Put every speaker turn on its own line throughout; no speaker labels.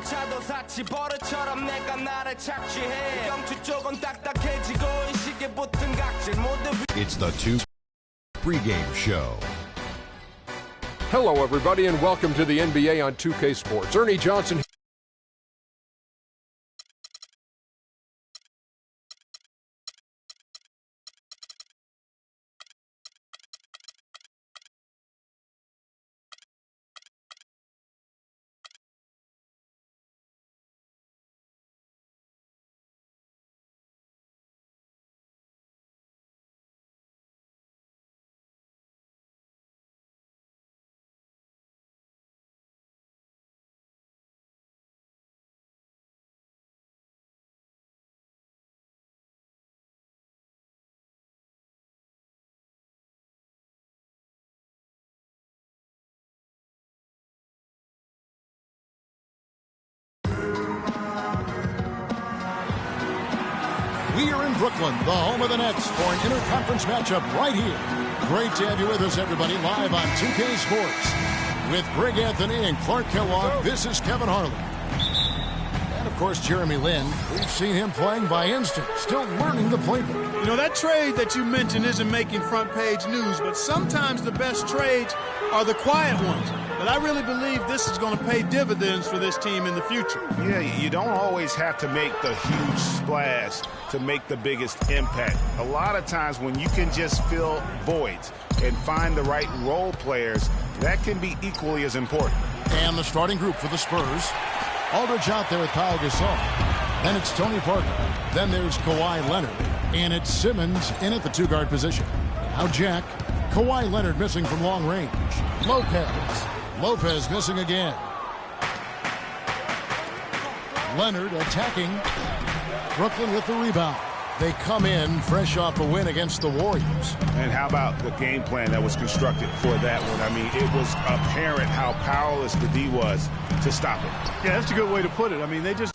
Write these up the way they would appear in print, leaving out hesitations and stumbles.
주차도 사치 버릇처럼 내가 나를 착취해 경추 쪽은 딱딱해지고 인식에 붙은 각질 모두.
It's the 2 pregame show.
Hello, everybody, and welcome to the NBA on 2K Sports. Ernie Johnson.
We are in Brooklyn, the home of the Nets, for an interconference matchup right here. Great to have you with us, everybody, live on 2K Sports. With Greg Anthony and Clark Kellogg, this is Kevin Harlan. And, of course, Jeremy Lin. We've seen him playing by instinct, still learning the playbook.
You know, that trade that you mentioned isn't making front-page news, but sometimes the best trades are the quiet ones. But I really believe this is going to pay dividends for this team in the future.
Yeah, you don't always have to make the huge splash to make the biggest impact. A lot of times when you can just fill voids and find the right role players, that can be equally as important.
And the starting group for the Spurs. Aldridge out there with Pau Gasol. Then it's Tony Parker. Then there's Kawhi Leonard. And it's Simmons in at the two-guard position. Now Jack. Kawhi Leonard missing from long range. Lopez missing again. Leonard attacking. Brooklyn with the rebound. They come in fresh off a win against the Warriors.
And how about the game plan that was constructed for that one? I mean, it was apparent how powerless the D was to stop it.
Yeah, that's a good way to put it. I mean, they just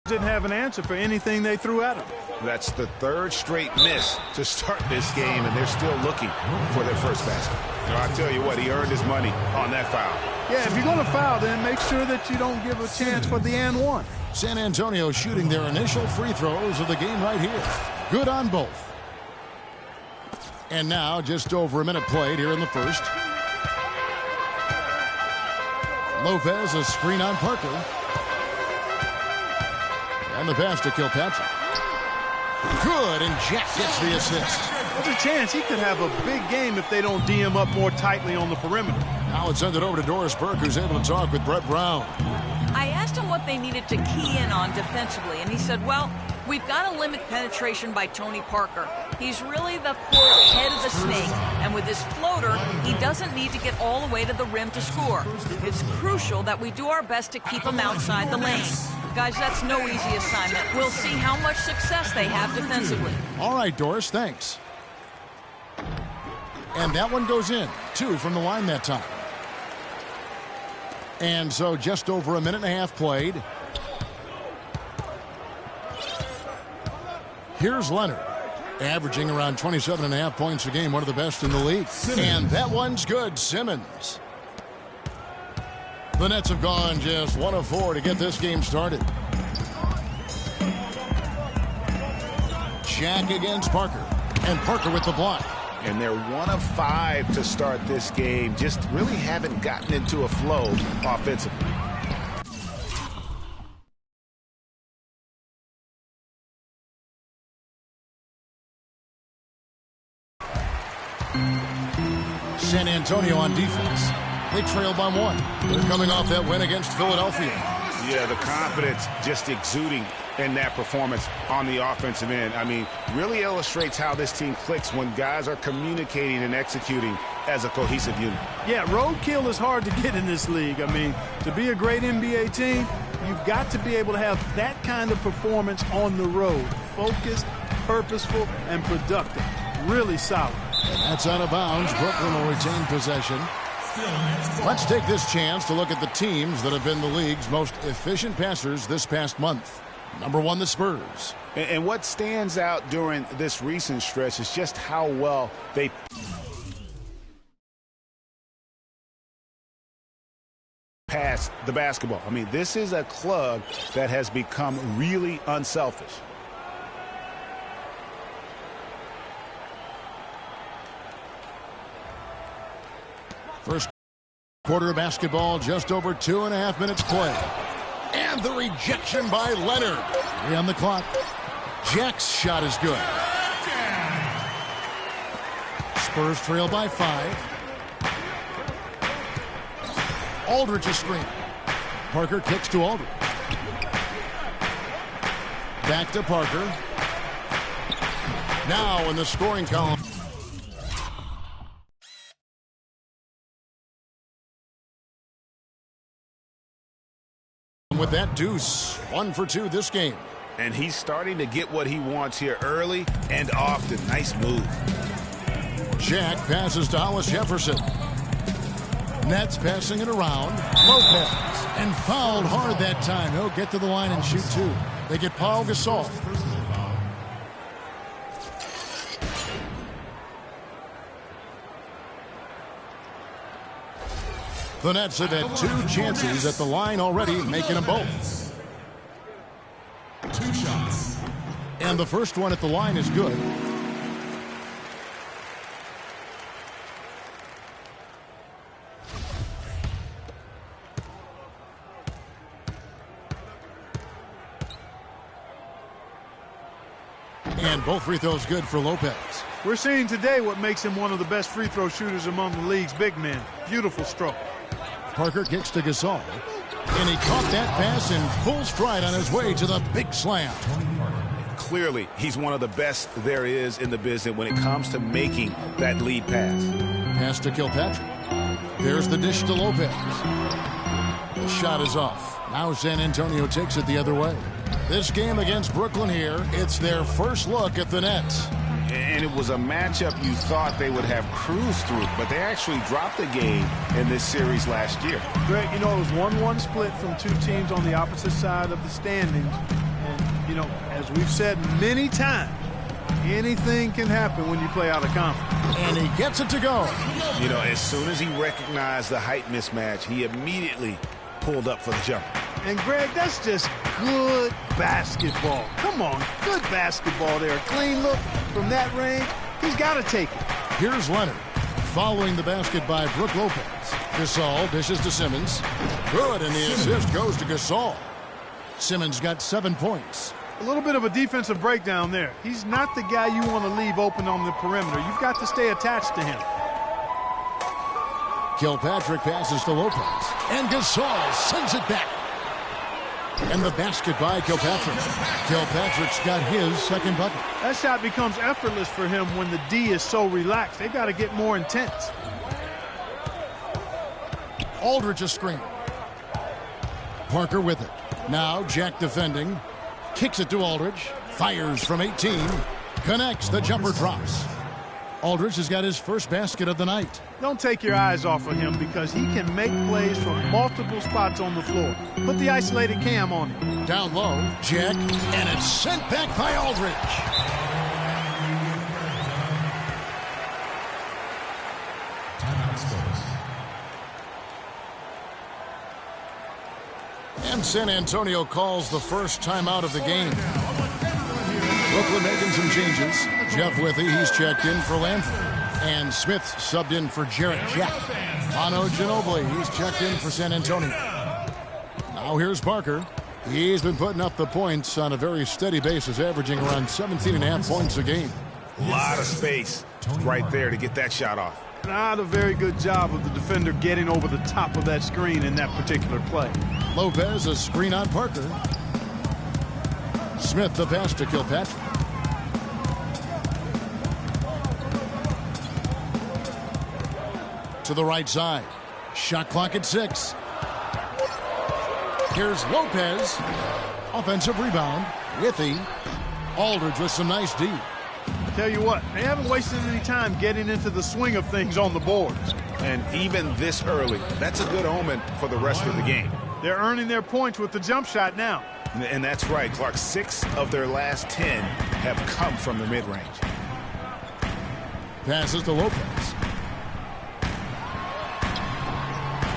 didn't have an answer for anything they threw at them.
That's the third straight miss to start this game, and they're still looking for their first basket. You know, I tell you what, he earned his money on that foul.
Yeah, if you're going to foul, then make sure that you don't give a chance for the and one.
San Antonio shooting their initial free throws of the game right here. Good on both. And now just over a minute played here in the first. Lopez, a screen on Parker. And the pass to Kilpatrick. Good, and Jack gets the assist.
There's a chance he could have a big game if they don't D him up more tightly on the perimeter.
Now let's send it over to Doris Burke, who's able to talk with Brett Brown.
I asked him what they needed to key in on defensively, and he said, well, we've got to limit penetration by Tony Parker. He's really the, quote, head of the snake, and with his floater, he doesn't need to get all the way to the rim to score. It's crucial that we do our best to keep him outside the lane. Guys, that's no easy assignment. We'll see how much success they have defensively.
All right, Doris, thanks. And that one goes in. 2 from the line that time. And so just over a minute and a half played. Here's Leonard, averaging around 27.5 points a game, one of the best in the league. And that one's good, Simmons. The Nets have gone just 1 of 4 to get this game started. Jack against Parker. And Parker with the block.
And they're 1 of 5 to start this game. Just really haven't gotten into a flow offensively.
San Antonio on defense. They trail by 1. They're coming off that win against Philadelphia.
Yeah, the confidence just exuding in that performance on the offensive end. I mean, really illustrates how this team clicks when guys are communicating and executing as a cohesive unit.
Yeah, roadkill is hard to get in this league. I mean, to be a great NBA team, you've got to be able to have that kind of performance on the road. Focused, purposeful, and productive. Really solid.
That's out of bounds. Brooklyn will retain possession. Let's take this chance to look at the teams that have been the league's most efficient passers this past month. Number 1, the Spurs.
And what stands out during this recent stretch is just how well they pass the basketball. I mean, this is a club that has become really unselfish.
First quarter of basketball, just over 2.5 minutes play. And the rejection by Leonard. 3 on the clock. Jack's shot is good. Spurs trail by 5. Aldridge is screen. Parker kicks to Aldridge. Back to Parker. Now in the scoring column. With that deuce, 1 for 2 this game.
And he's starting to get what he wants here early and often. Nice move.
Jack passes to Hollis Jefferson. Nets passing it around. Lopez. And fouled hard that time. He'll get to the line and shoot 2. They get Paul Gasol. The Nets have had 2 chances at the line already, making them both.
2 shots.
And the first one at the line is good. And both free throws good for Lopez.
We're seeing today what makes him one of the best free throw shooters among the league's big men. Beautiful stroke.
Parker kicks to Gasol. And he caught that pass in full stride on his way to the big slam.
Clearly, he's one of the best there is in the business when it comes to making that lead pass.
Pass to Kilpatrick. There's the dish to Lopez. The shot is off. Now San Antonio takes it the other way. This game against Brooklyn here, it's their first look at the Nets.
And it was a matchup you thought they would have cruised through, but they actually dropped the game in this series last year.
Greg, you know, it was 1-1 split from 2 teams on the opposite side of the standings. And, you know, as we've said many times, anything can happen when you play out of conference.
And he gets it to go.
You know, as soon as he recognized the height mismatch, he immediately pulled up for the jumper.
And, Greg, that's just good basketball. Come on, good basketball there. A clean look from that range. He's got to take it.
Here's Leonard. Following the basket by Brook Lopez. Gasol dishes to Simmons. Good, and the assist goes to Gasol. Simmons got 7 points.
A little bit of a defensive breakdown there. He's not the guy you want to leave open on the perimeter. You've got to stay attached to him.
Kilpatrick passes to Lopez. And Gasol sends it back. And the basket by Kilpatrick. Kilpatrick's got his second bucket.
That shot becomes effortless for him when the D is so relaxed. They've got to get more intense.
Aldridge a screen. Parker with it. Now Jack defending. Kicks it to Aldridge. Fires from 18. Connects. The jumper drops. Aldridge has got his first basket of the night.
Don't take your eyes off of him because he can make plays from multiple spots on the floor. Put the isolated cam on him.
Down low, Jack, and it's sent back by Aldridge. And San Antonio calls the first timeout of the game. Brooklyn making some changes. Jeff Withey, he's checked in for Lanford. And Smith subbed in for Jarrett Jack. Manu Ginobili, he's checked in for San Antonio. Now here's Parker. He's been putting up the points on a very steady basis, averaging around 17.5 points a game.
A lot of space right there to get that shot off.
Not a very good job of the defender getting over the top of that screen in that particular play.
Lopez, a screen on Parker. Smith, the pass to Kilpatrick. To the right side. Shot clock at 6. Here's Lopez. Offensive rebound. Withey. Aldridge with some nice D.
Tell you what, they haven't wasted any time getting into the swing of things on the boards.
And even this early, that's a good omen for the rest of the game.
They're earning their points with the jump shot now.
And that's right, Clark. 6 of their last 10 have come from the mid-range.
Passes to Lopez.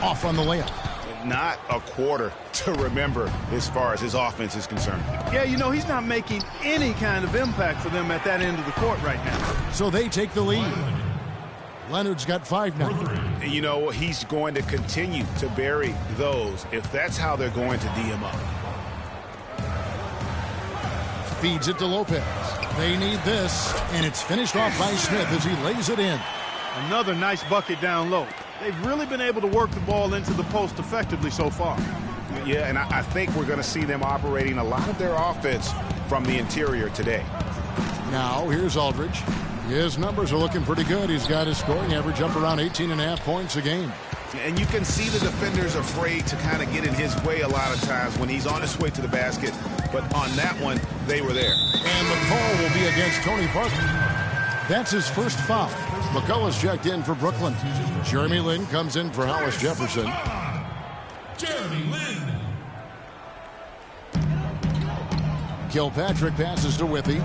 Off on the layup.
not a quarter to remember as far as his offense is concerned.
Yeah, you know, he's not making any kind of impact for them at that end of the court right now.
So they take the lead. Leonard's got 5 now.
You know, he's going to continue to bury those if that's how they're going to D him up.
Feeds it to Lopez. They need this, and it's finished off by Smith as he lays it in.
Another nice bucket down low. They've really been able to work the ball into the post effectively so far.
Yeah, and I think we're going to see them operating a lot of their offense from the interior today.
Now, here's Aldridge. His numbers are looking pretty good. He's got his scoring average up around 18.5 points a game.
And you can see the defenders afraid to kind of get in his way a lot of times when he's on his way to the basket. But on that one, they were there.
And the call will be against Tony Parker. That's his first foul. McCullough's checked in for Brooklyn. Jeremy Lin comes in for Hollis Jefferson.
Jeremy Lin.
Kilpatrick passes to Withy.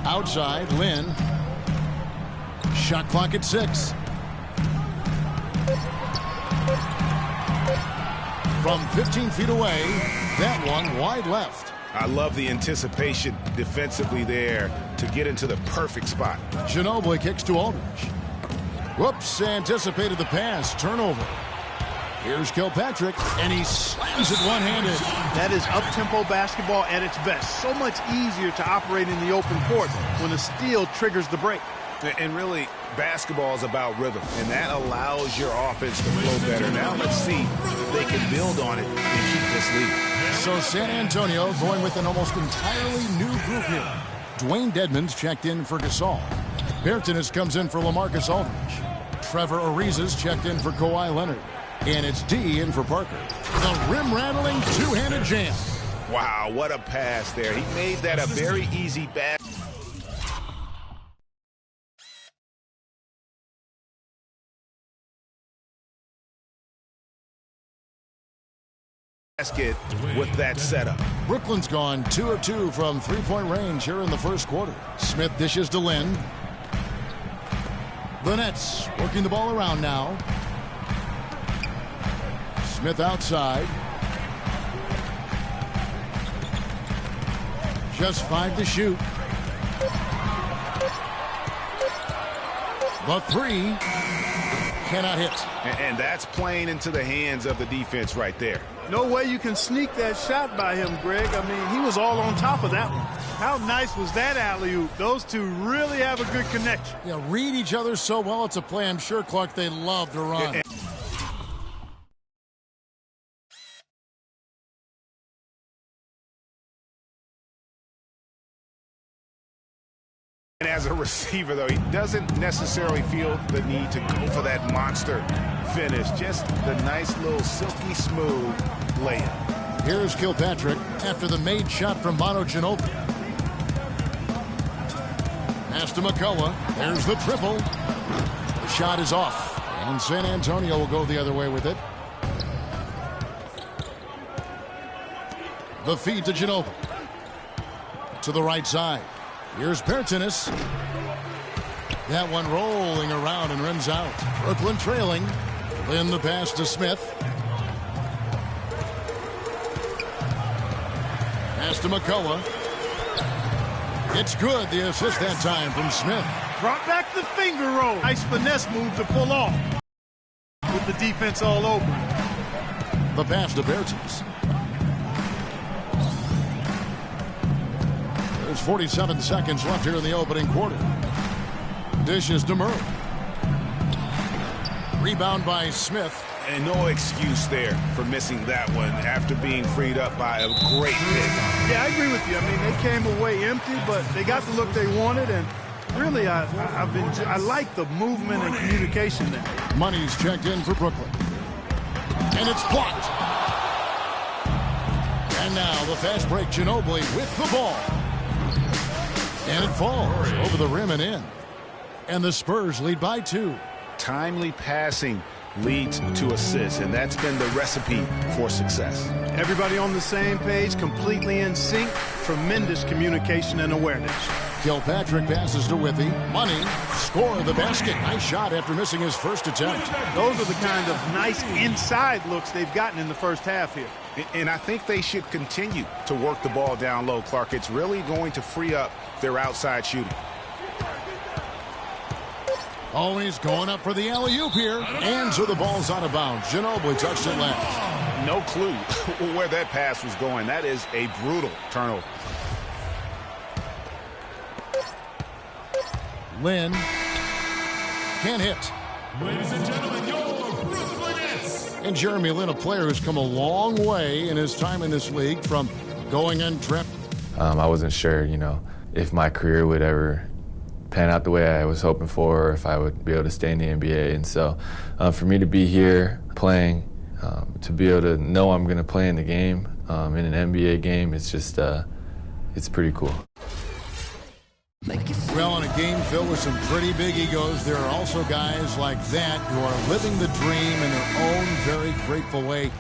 Outside, Lin. Shot clock at 6. From 15 feet away, that one wide left.
I love the anticipation defensively there to get into the perfect spot.
Ginobili kicks to Aldridge. Whoops, anticipated the pass. Turnover. Here's Kilpatrick, and he slams it one-handed.
That is up-tempo basketball at its best. So much easier to operate in the open court when a steal triggers the break.
And really, basketball is about rhythm, and that allows your offense to flow better. Now let's see if they can build on it and keep this lead.
So San Antonio going with an almost entirely new group here. Dwayne Dedmon's checked in for Gasol. Bertans comes in for LaMarcus Aldridge. Trevor Ariza's checked in for Kawhi Leonard. And it's D in for Parker. The rim-rattling two-handed jam.
Wow, what a pass there. He made that a very easy basket. With that setup.
Brooklyn's gone 2 of 2 from three-point range here in the first quarter. Smith dishes to Lin. The Nets working the ball around now. Smith outside. Just 5 to shoot. The 3 cannot hit.
And that's playing into the hands of the defense right there.
No way you can sneak that shot by him, Greg. I mean, he was all on top of that one. How nice was that alley-oop? Those two really have a good connection.
Yeah, read each other so well. It's a play I'm sure, Clark, they love to run.
And as a receiver, though, he doesn't necessarily feel the need to go for that monster finish. Just the nice little silky smooth layup.
Here's Kilpatrick after the made shot from Mono Ginobili. Pass to McCullough. There's the triple. The shot is off. And San Antonio will go the other way with it. The feed to Ginobili. To the right side. Here's Bertans. That one rolling around and rims out. Brooklyn trailing. Lin the pass to Smith. Pass to McCullough. It's good. The assist that time from Smith.
Brought back the finger roll. Nice finesse move to pull off. With the defense all over.
The pass to Bertans. There's 47 seconds left here in the opening quarter. Dishes to Murray. Rebound by Smith.
And no excuse there for missing that one after being freed up by a great pick.
Yeah, I agree with you. I mean, they came away empty, but they got the look they wanted, and really, I like the movement and communication there.
Money's checked in for Brooklyn. And it's blocked. And now the fast break, Ginobili with the ball. And it falls over the rim and in. And the Spurs lead by 2.
Timely passing leads to assists, and that's been the recipe for success.
Everybody on the same page, completely in sync, tremendous communication and awareness.
Kilpatrick passes to Withy. Money. Score the basket. Nice shot after missing his first attempt.
Those are the kind of nice inside looks they've gotten in the first half here.
And I think they should continue to work the ball down low, Clark. It's really going to free up their outside shooting.
Always going up for the alley-oop here. And so the ball's out of bounds. Ginobili touched it last.
No clue where that pass was going. That is a brutal turnover.
Lynn can't hit.
Ladies and gentlemen, your Brooklyn Nets.
And Jeremy Lin, a player who's come a long way in his time in this league from going undrafted.
I wasn't sure, if my career would ever pan out the way I was hoping for, or if I would be able to stay in the NBA. And so for me to be here playing, to be able to know I'm going to play in the game, in an NBA game, it's just, it's pretty cool.
Well, in a game filled with some pretty big egos, there are also guys like that who are living the dream in their own very grateful way.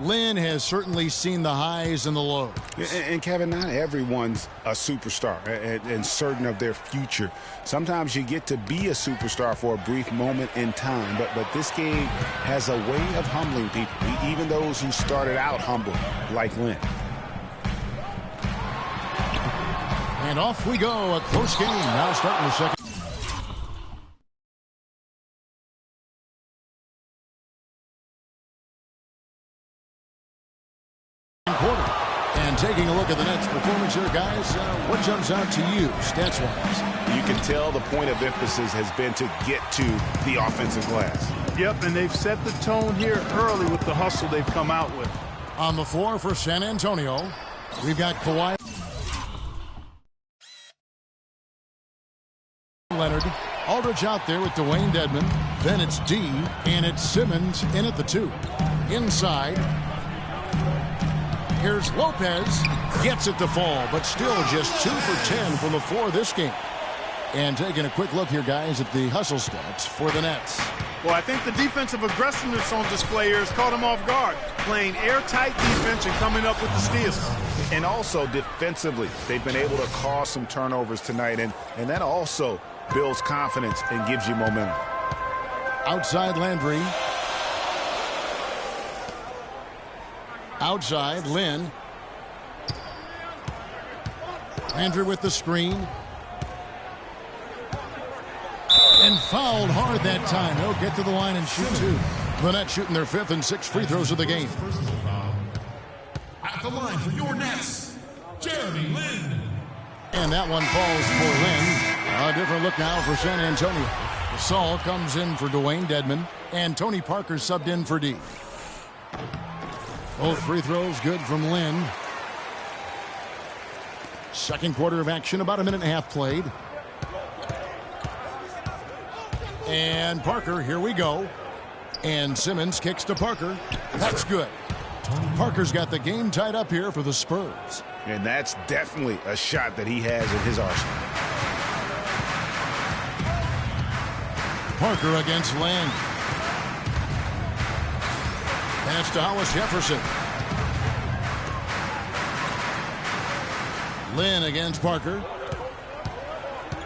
Lynn has certainly seen the highs and the lows.
And Kevin, not everyone's a superstar and certain of their future. Sometimes you get to be a superstar for a brief moment in time, but this game has a way of humbling people, even those who started out humble, like Lynn.
And off we go, a close game. Now starting the second. Quarter. And taking a look at the Nets' performance here, guys, what jumps out to you, stats-wise?
You can tell the point of emphasis has been to get to the offensive glass.
Yep, and they've set the tone here early with the hustle they've come out with.
On the floor for San Antonio, we've got Kawhi Leonard. Aldridge out there with Dwayne Dedmon. Then it's D, and it's Simmons in at the 2. Inside. Here's Lopez. Gets it to fall, but still just 2 for 10 from the floor this game. And taking a quick look here, guys, at the hustle stats for the Nets.
Well, I think the defensive aggressiveness on display here has caught them off guard. Playing airtight defense and coming up with the steals.
And also defensively, they've been able to cause some turnovers tonight, and that also builds confidence and gives you momentum.
Outside Landry. Outside Lynn. Landry with the screen. And fouled hard that time. He'll get to the line and shoot 2. The Nets shooting their 5th and 6th free throws of the game.
At the line for your Nets, Jeremy Lin.
And that one falls for Lynn. A different look now for San Antonio. Gasol comes in for Dwayne Dedmon. And Tony Parker subbed in for D. Both free throws good from Lynn. Second quarter of action, about a minute and a half played. And Parker, here we go. And Simmons kicks to Parker. That's good. Parker's got the game tied up here for the Spurs.
And that's definitely a shot that he has in his arsenal.
Parker against Land. Pass to Hollis Jefferson. Lynn against Parker.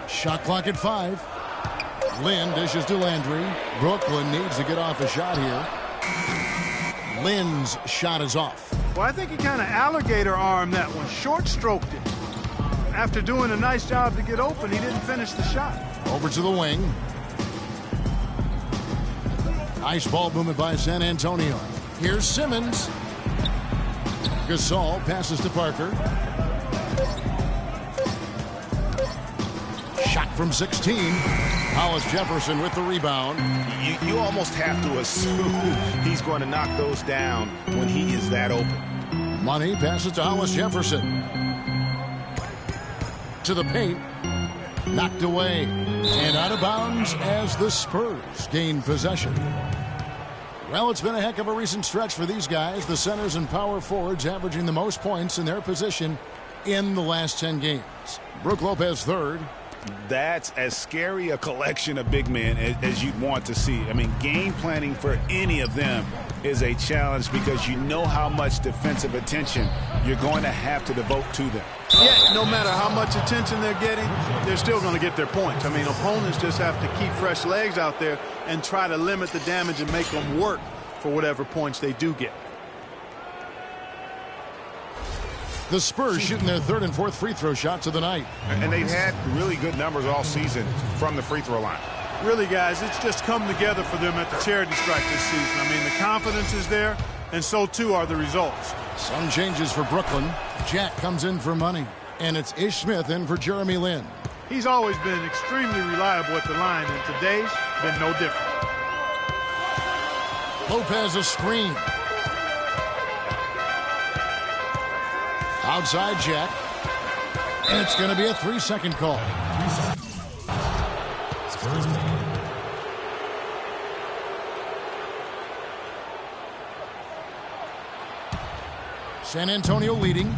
Shot clock at 5. Lynn dishes to Landry. Brooklyn needs to get off a shot here. Lynn's shot is off.
Well, I think he kind of alligator armed that one. Short stroked it. After doing a nice job to get open, he didn't finish the shot.
Over to the wing. Nice ball movement by San Antonio. Here's Simmons. Gasol passes to Parker. Shot from 16. Hollis Jefferson with the rebound.
You almost have to assume he's going to knock those down when he is that open.
Money passes to Hollis Jefferson. To the paint. Knocked away. And out of bounds as the Spurs gain possession. Well, it's been a heck of a recent stretch for these guys. The centers and power forwards averaging the most points in their position in the last 10 games. Brook Lopez third.
That's as scary a collection of big men as you'd want to see. I mean, game planning for any of them is a challenge because you know how much defensive attention you're going to have to devote to them.
Yeah, no matter how much attention they're getting, they're still going to get their points. I mean, opponents just have to keep fresh legs out there and try to limit the damage and make them work for whatever points they do get.
The Spurs shooting their third and fourth free throw shots of the night.
And they've had really good numbers all season from the free throw line.
Really, guys, it's just come together for them at the charity stripe this season. I mean, the confidence is there, and so too are the results.
Some changes for Brooklyn. Jack comes in for money, and it's Ish Smith in for Jeremy Lin.
He's always been extremely reliable at the line, and today's been no different.
Lopez a screen. Outside Jack. And it's going to be a 3-second call. San Antonio leading.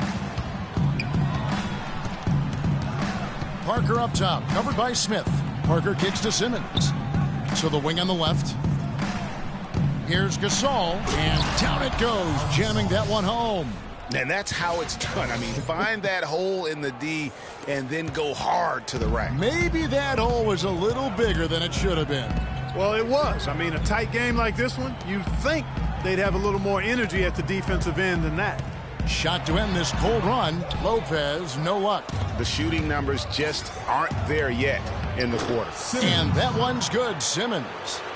Parker up top, covered by Smith. Parker kicks to Simmons. So the wing on the left. Here's Gasol, and down it goes, jamming that one home.
And that's how it's done. I mean, find that hole in the D and then go hard to the rack.
Maybe that hole was a little bigger than it should have been.
Well, it was. I mean, a tight game like this one, you'd think they'd have a little more energy at the defensive end than that.
Shot to end this cold run. Lopez, no luck.
The shooting numbers just aren't there yet in the quarter.
And that one's good, Simmons.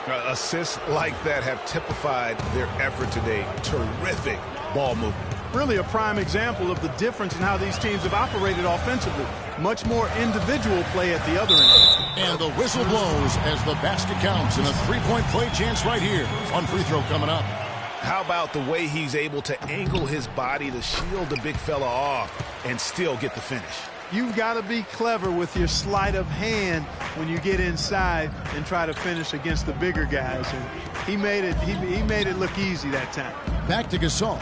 Assists like that have typified their effort today. Terrific ball movement.
Really a prime example of the difference in how these teams have operated offensively. Much more individual play at the other end.
And the whistle blows as the basket counts, and a three-point play chance right here. One free throw coming up.
How about the way he's able to angle his body to shield the big fella off and still get the finish?
You've got to be clever with your sleight of hand when you get inside and try to finish against the bigger guys. And he made it look easy that time.
Back to Gasol.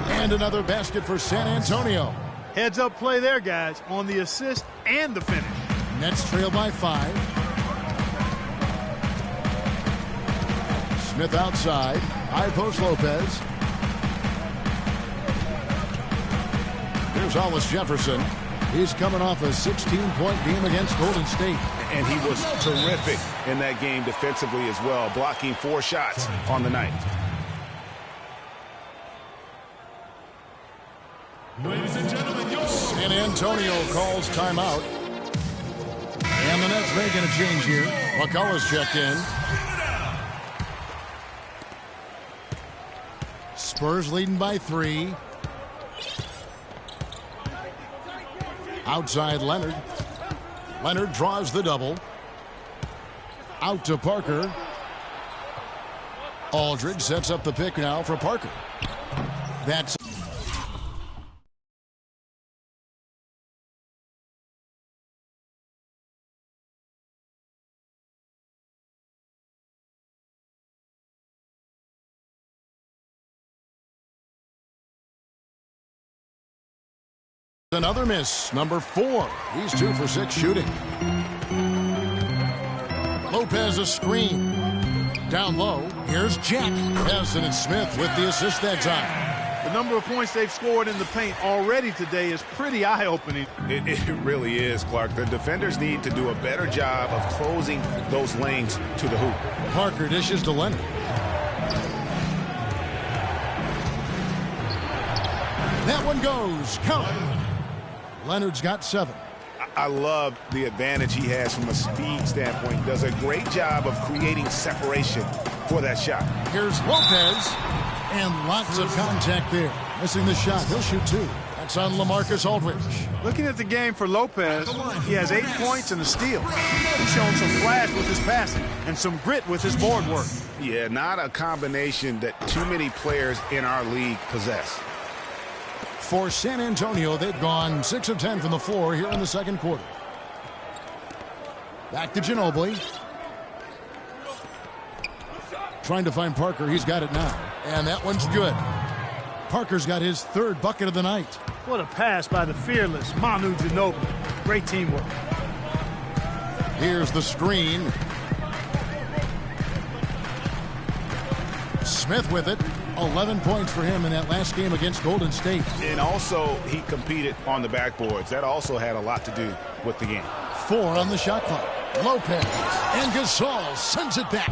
And another basket for San Antonio.
Heads up play there, guys, on the assist and the finish.
Nets trail by 5. Smith outside. High post Lopez. Here's Hollis Jefferson. He's coming off a 16-point game against Golden State.
And he was terrific in that game defensively as well, blocking 4 shots on the night.
Ladies and gentlemen,
San Antonio calls timeout. And the Nets making a change here. McCullough's checked in. Spurs leading by 3. Outside Leonard. Leonard draws the double. Out to Parker. Aldridge sets up the pick now for Parker. That's another miss. Number 4. He's 2 for 6 shooting. Lopez a screen. Down low. Here's Jack. Yes, and it's Smith with the assist that time.
The number of points they've scored in the paint already today is pretty eye-opening.
It really is, Clark. The defenders need to do a better job of closing those lanes to the hoop.
Parker dishes to Leonard. That one goes. Count. Leonard's got 7.
I love the advantage he has from a speed standpoint. Does a great job of creating separation for that shot.
Here's Lopez. And lots of contact there. Missing the shot. He'll shoot 2. That's on LaMarcus Aldridge.
Looking at the game for Lopez, he has 8 points and a steal. He's shown some flash with his passing and some grit with his board work.
Yeah, not a combination that too many players in our league possess.
For San Antonio, they've gone 6 of 10 from the floor here in the second quarter. Back to Ginobili. Trying to find Parker. He's got it now. And that one's good. Parker's got his 3rd bucket of the night.
What a pass by the fearless Manu Ginobili. Great teamwork.
Here's the screen. Smith with it. 11 points for him in that last game against Golden State.
And also, he competed on the backboards. That also had a lot to do with the game.
4 on the shot clock. Lopez and Gasol sends it back.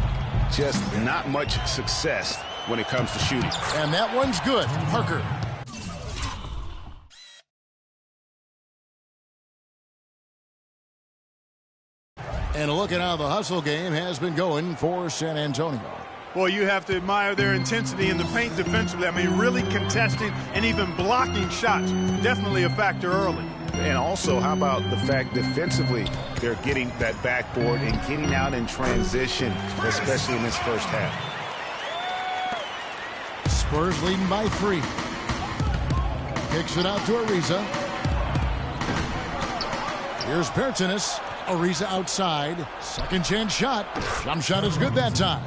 Just not much success when it comes to shooting.
And that one's good. Parker. And a look at how the hustle game has been going for San Antonio.
Well, you have to admire their intensity in the paint defensively. I mean, really contesting and even blocking shots. Definitely a factor early.
And also, how about the fact defensively, they're getting that backboard and getting out in transition, especially in this first half.
Spurs leading by 3. Kicks it out to Ariza. Here's Bertanis. Ariza outside. Second chance shot. Jump shot is good that time.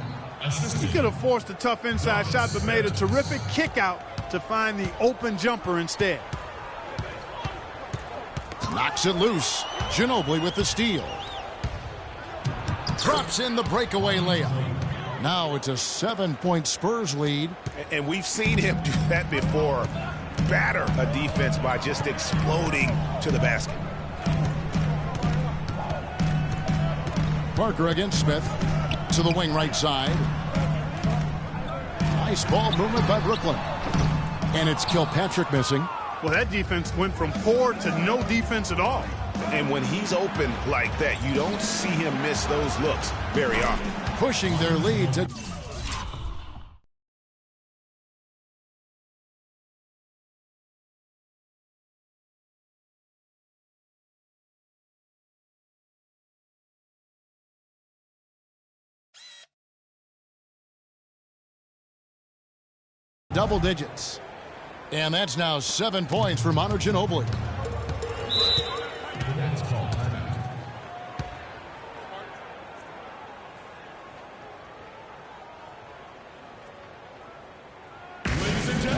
He could have forced a tough inside shot, but made a terrific kick out to find the open jumper instead.
Knocks it loose. Ginobili with the steal. Drops in the breakaway layup. Now it's a 7-point Spurs lead.
And we've seen him do that before. Batter a defense by just exploding to the basket.
Parker against Smith. To the wing right side. Nice ball movement by Brooklyn. And it's Kilpatrick missing.
Well, that defense went from poor to no defense at all.
And when he's open like that, you don't see him miss those looks very often.
Pushing their lead to... double digits. And that's now 7 points for Manu Ginobili.
That's called timeout.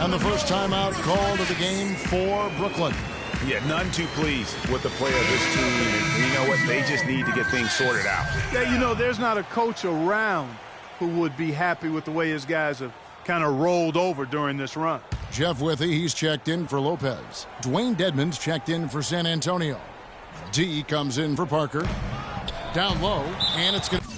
And the first timeout called of the game for Brooklyn.
Yeah, none too pleased with the play of this team. And you know what? They just need to get things sorted out.
Yeah, you know, there's not a coach around who would be happy with the way his guys have kind of rolled over during this run.
Jeff Withy, he's checked in for Lopez. Dwayne Dedmon's checked in for San Antonio. D comes in for Parker. Down low, and it's going to...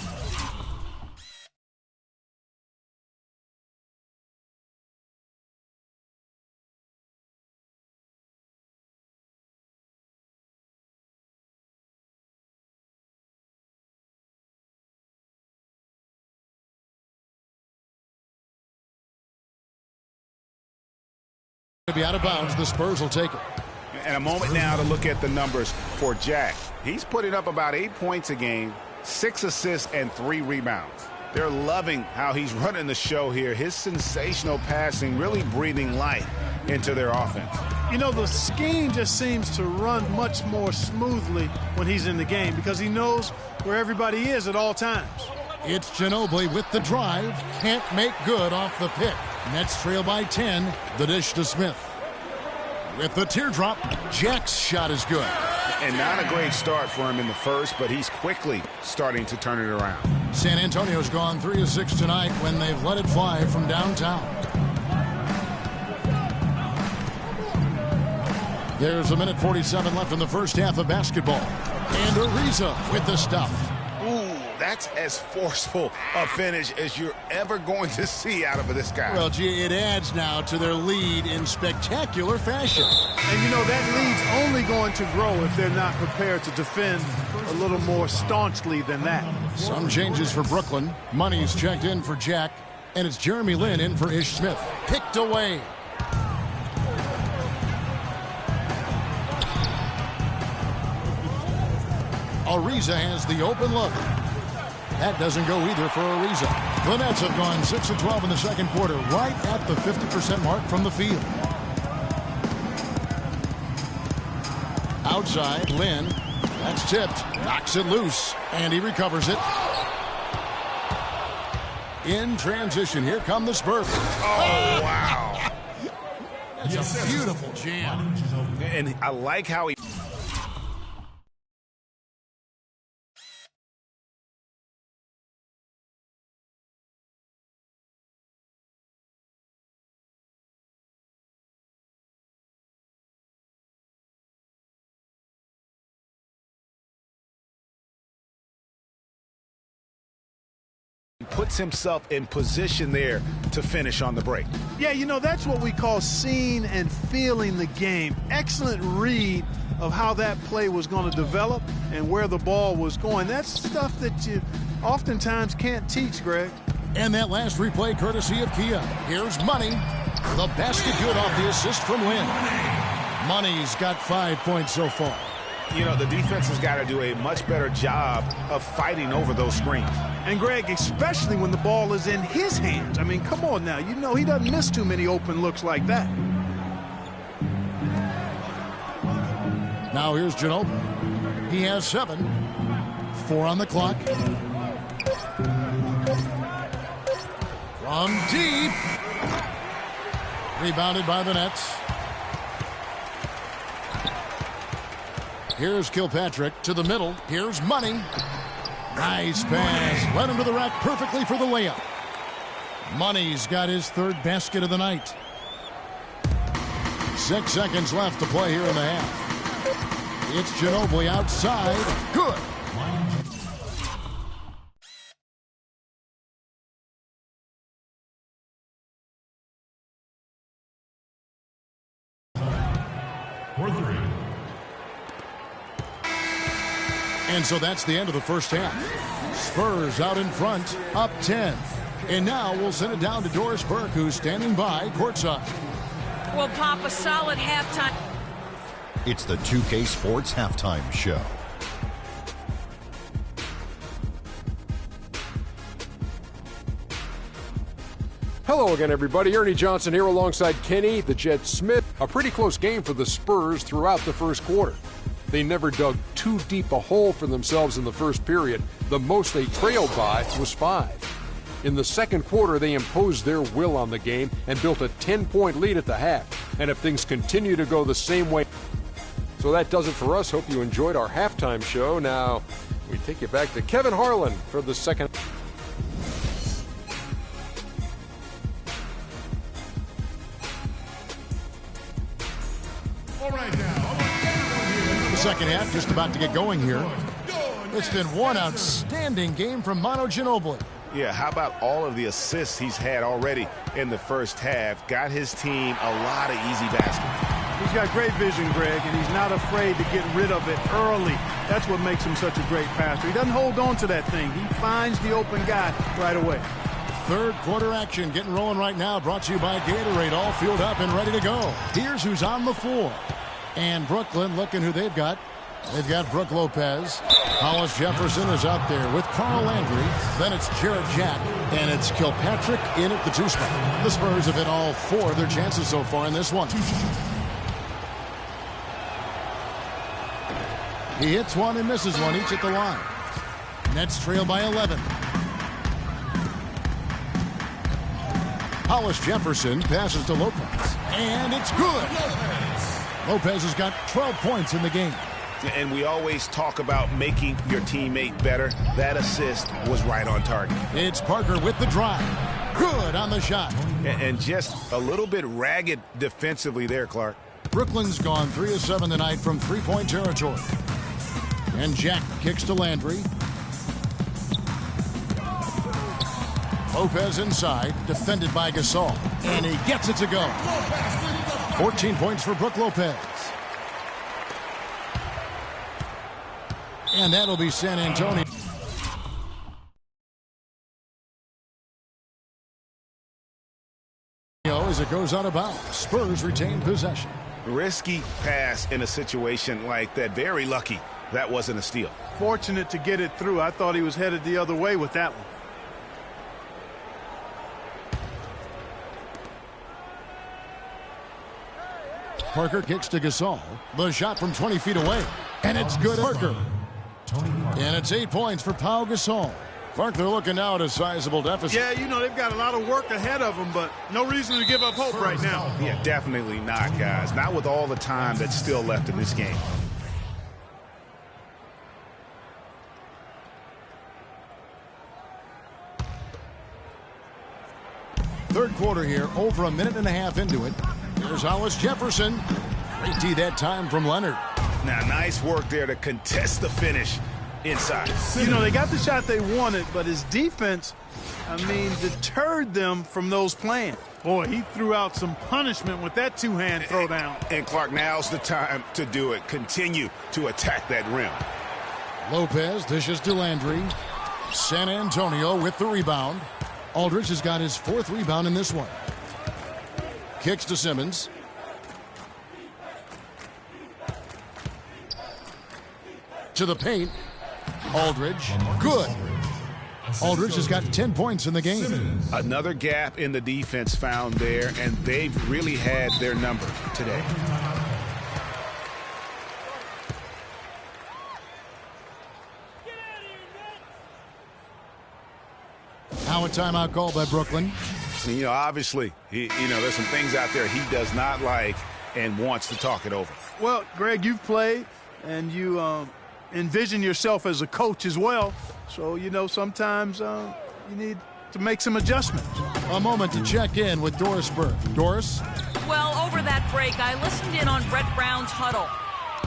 to be out of bounds. The Spurs will take it.
And a moment now to look at the numbers for Jack. He's putting up about 8 points a game, 6 assists, and 3 rebounds. They're loving how he's running the show here. His sensational passing really breathing life into their offense.
You know, the scheme just seems to run much more smoothly when he's in the game because he knows where everybody is at all times.
It's Ginobili with the drive. Can't make good off the pick. Nets trail by 10. The dish to Smith. With the teardrop, Jack's shot is good.
And not a great start for him in the first, but he's quickly starting to turn it around.
San Antonio's gone 3 of 6 tonight when they've let it fly from downtown. There's a minute 47 left in the first half of basketball. And Ariza with the stuff.
Ooh, that's as forceful a finish as you're ever going to see out of this guy.
Well, gee, it adds now to their lead in spectacular fashion.
And, you know, that lead's only going to grow if they're not prepared to defend a little more staunchly than that.
Some changes for Brooklyn. Money's checked in for Jack. And it's Jeremy Lin in for Ish Smith. Picked away. Ariza has the open look. That doesn't go either for Ariza. The Nets have gone 6 of 12 in the second quarter, right at the 50% mark from the field. Outside, Lin. That's tipped. Knocks it loose. And he recovers it. In transition, here come the Spurs.
Oh, wow.
That's a beautiful jam.
And I like how he puts himself in position there to finish on the break.
Yeah, you know, that's what we call seeing and feeling the game. Excellent read of how that play was going to develop and where the ball was going. That's stuff that you oftentimes can't teach, Greg.
And that last replay courtesy of Kia. Here's Money. The basket good off the assist from Lynn. Money's got 5 points so far.
You know, the defense has got to do a much better job of fighting over those screens.
And, Greg, especially when the ball is in his hands. I mean, come on now. You know he doesn't miss too many open looks like that.
Now here's Ginobili. He has 7. 4 on the clock. From deep. Rebounded by the Nets. Here's Kilpatrick to the middle. Here's Money. Nice pass. Led him to the rack perfectly for the layup. Money's got his 3rd basket of the night. 6 seconds left to play here in the half. It's Ginobili outside. Good. And so that's the end of the first half. Spurs out in front, up 10. And now we'll send it down to Doris Burke, who's standing by courtside.
Well, Pop, a solid halftime.
It's the 2K Sports Halftime Show.
Hello again, everybody. Ernie Johnson here alongside Kenny, the Jet Smith. A pretty close game for the Spurs throughout the first quarter. They never dug too deep a hole for themselves in the first period. The most they trailed by was 5. In the second quarter, they imposed their will on the game and built a 10-point lead at the half. And if things continue to go the same way... So that does it for us. Hope you enjoyed our halftime show. Now, we take you back to Kevin Harlan for the second...
All right, now, I want everyone here.
The second half just about to get going here. It's been one outstanding game from Manu Ginobili.
Yeah, how about all of the assists he's had already in the first half? Got his team a lot of easy baskets.
He's got great vision, Greg, and he's not afraid to get rid of it early. That's what makes him such a great passer. He doesn't hold on to that thing. He finds the open guy right away.
Third quarter action getting rolling right now, brought to you by Gatorade, all fueled up and ready to go. Here's who's on the floor. And Brooklyn, looking who they've got. They've got Brooke Lopez. Hollis Jefferson is out there with Carl Landry. Then it's Jarrett Jack. And it's Kilpatrick in at the 2 spot. The Spurs have hit all 4 of their chances so far in this one. He hits one and misses one, each at the line. Nets trail by 11. Hollis Jefferson passes to Lopez. And it's good. Lopez has got 12 points in the game.
And we always talk about making your teammate better. That assist was right on target.
It's Parker with the drive. Good on the shot.
And just a little bit ragged defensively there, Clark.
Brooklyn's gone 3 of 7 tonight from 3-point territory. And Jack kicks to Landry. Lopez inside, defended by Gasol. And he gets it to go. 14 points for Brooke Lopez. And that'll be San Antonio. As it goes out of bounds, Spurs retain possession.
Risky pass in a situation like that. Very lucky that wasn't a steal.
Fortunate to get it through. I thought he was headed the other way with that one.
Parker kicks to Gasol. The shot from 20 feet away. And it's good. Parker. And it's 8 points for Pau Gasol. Clark, they're looking now at a sizable deficit.
Yeah, you know, they've got a lot of work ahead of them, but no reason to give up hope right now.
Yeah, definitely not, guys. Not with all the time that's still left in this game.
Third quarter here, over a minute and a half into it. Here's Hollis Jefferson. Great D that time from Leonard.
Now, nice work there to contest the finish. inside.
You know, they got the shot they wanted, but his defense, I mean, deterred them from those plans. Boy, he threw out some punishment with that two-hand throwdown.
And Clark, now's the time to do it. Continue to attack that rim.
Lopez dishes to Landry. San Antonio with the rebound. Aldridge has got his 4th rebound in this one. Kicks to Simmons. To the paint. Aldridge. Good. Aldridge has got 10 points in the game.
Another gap in the defense found there, and they've really had their number today.
Now a timeout called by Brooklyn.
And, you know, obviously, there's some things out there he does not like and wants to talk it over.
Well, Greg, you've played, and you envision yourself as a coach as well. So, you know, sometimes you need to make some adjustments.
A moment to check in with Doris Burke. Doris?
Well, over that break, I listened in on Brett Brown's huddle.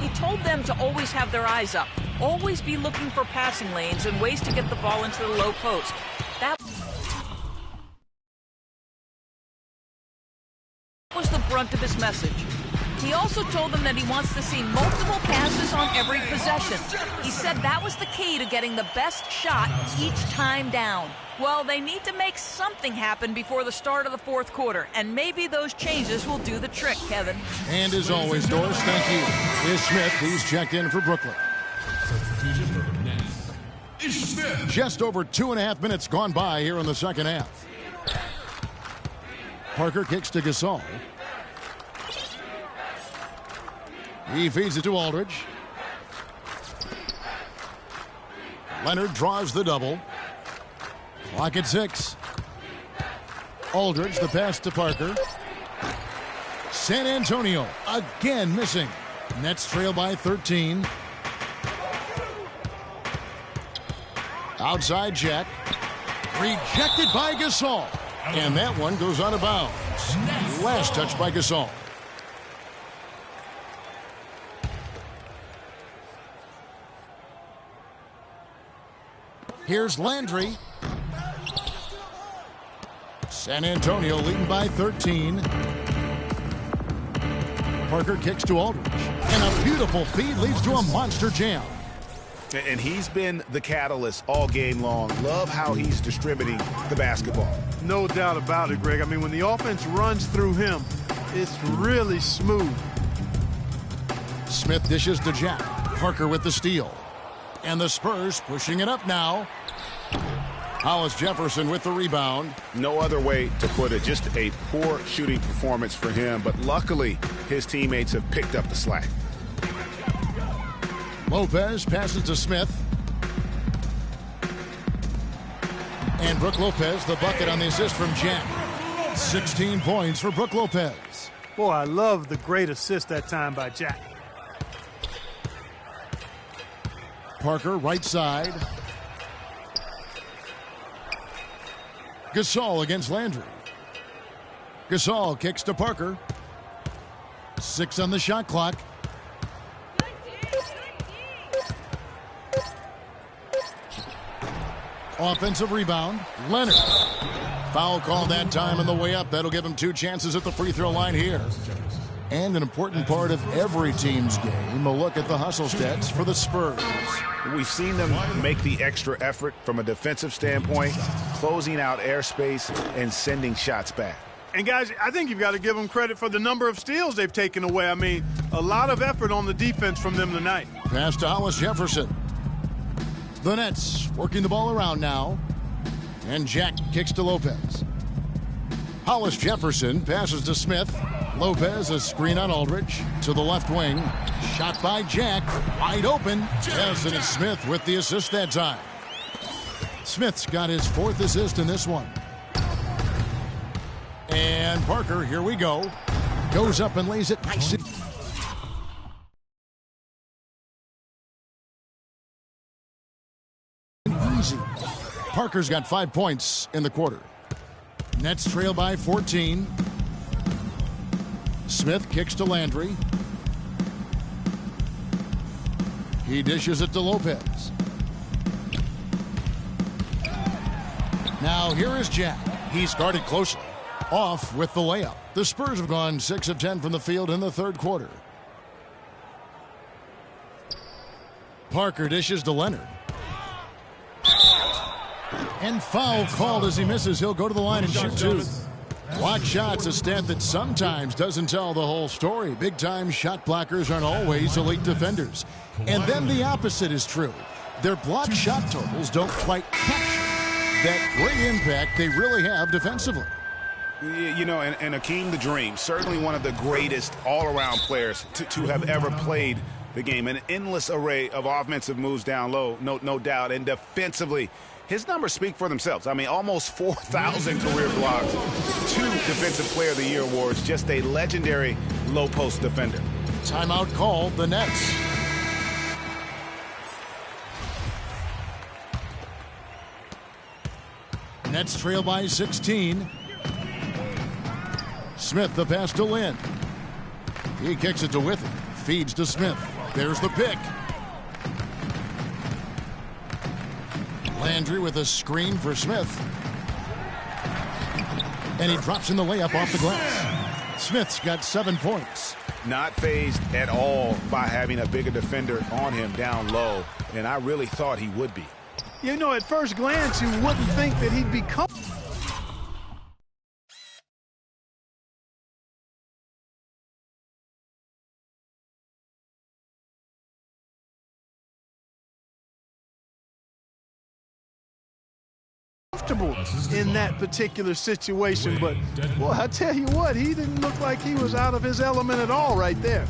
He told them to always have their eyes up, always be looking for passing lanes and ways to get the ball into the low post. That was the brunt of his message. He also told them that he wants to see multiple passes on every possession. He said that was the key to getting the best shot each time down. Well, they need to make something happen before the start of the 4th quarter, and maybe those changes will do the trick, Kevin.
And as always, Doris, thank you. Ish Smith, he's checked in for Brooklyn. Just over 2.5 minutes gone by here in the second half. Parker kicks to Gasol. He feeds it to Aldridge. Leonard draws the double. Clock at 6. Aldridge, the pass to Parker. San Antonio again missing. Nets trail by 13. Outside Jack. Rejected by Gasol. And that one goes out of bounds. Last touch by Gasol. Here's Landry. San Antonio leading by 13. Parker kicks to Aldridge. And a beautiful feed leads to a monster jam.
And he's been the catalyst all game long. Love how he's distributing the basketball.
No doubt about it, Greg. I mean, when the offense runs through him, it's really smooth.
Smith dishes to Jack. Parker with the steal. And the Spurs pushing it up now. Hollis Jefferson with the rebound.
No other way to put it. Just a poor shooting performance for him. But luckily, his teammates have picked up the slack.
Lopez passes to Smith. And Brook Lopez, the bucket on the assist from Jack. 16 points for Brook Lopez.
Boy, I love the great assist that time by Jack.
Parker, right side. Gasol against Landry. Gasol kicks to Parker. 6 on the shot clock. Offensive rebound. Leonard. Foul call that time on the way up. That'll give him 2 chances at the free throw line here. And an important part of every team's game, a look at the hustle stats for the Spurs.
We've seen them make the extra effort from a defensive standpoint, closing out airspace and sending shots back.
And, guys, I think you've got to give them credit for the number of steals they've taken away. I mean, a lot of effort on the defense from them tonight.
Pass to Hollis Jefferson. The Nets working the ball around now. And Jack kicks to Lopez. Hollis Jefferson passes to Smith. Lopez, a screen on Aldridge. To the left wing. Shot by Jack. Wide open. Yes, and it's Smith with the assist that time. Smith's got his 4th assist in this one. And Parker, here we go. Goes up and lays it nice. Easy. Parker's got 5 points in the quarter. Nets trail by 14. Smith kicks to Landry. He dishes it to Lopez. Now here is Jack. He's guarded closely. Off with the layup. The Spurs have gone 6 of 10 from the field in the third quarter. Parker dishes to Leonard. And foul called as he misses. He'll go to the line and shoot 2. Block shots, a stat that sometimes doesn't tell the whole story. Big-time shot blockers aren't always elite defenders. And then the opposite is true. Their block shot totals don't quite capture that great impact they really have defensively.
You know, and Akeem the Dream, certainly one of the greatest all-around players to have ever played the game. An endless array of offensive moves down low, no doubt. And defensively, his numbers speak for themselves. I mean, almost 4,000 career blocks, 2 Defensive Player of the Year awards, just a legendary low-post defender.
Timeout called, the Nets. Nets trail by 16. Smith, the pass to Lynn. He kicks it to Withy. Feeds to Smith. There's the pick. Landry with a screen for Smith. And he drops in the layup off the glass. Smith's got 7 points.
Not fazed at all by having a bigger defender on him down low, and I really thought he would be.
You know, at first glance, you wouldn't think that he'd be comfortable in that particular situation, but well, I tell you what, he didn't look like he was out of his element at all right there.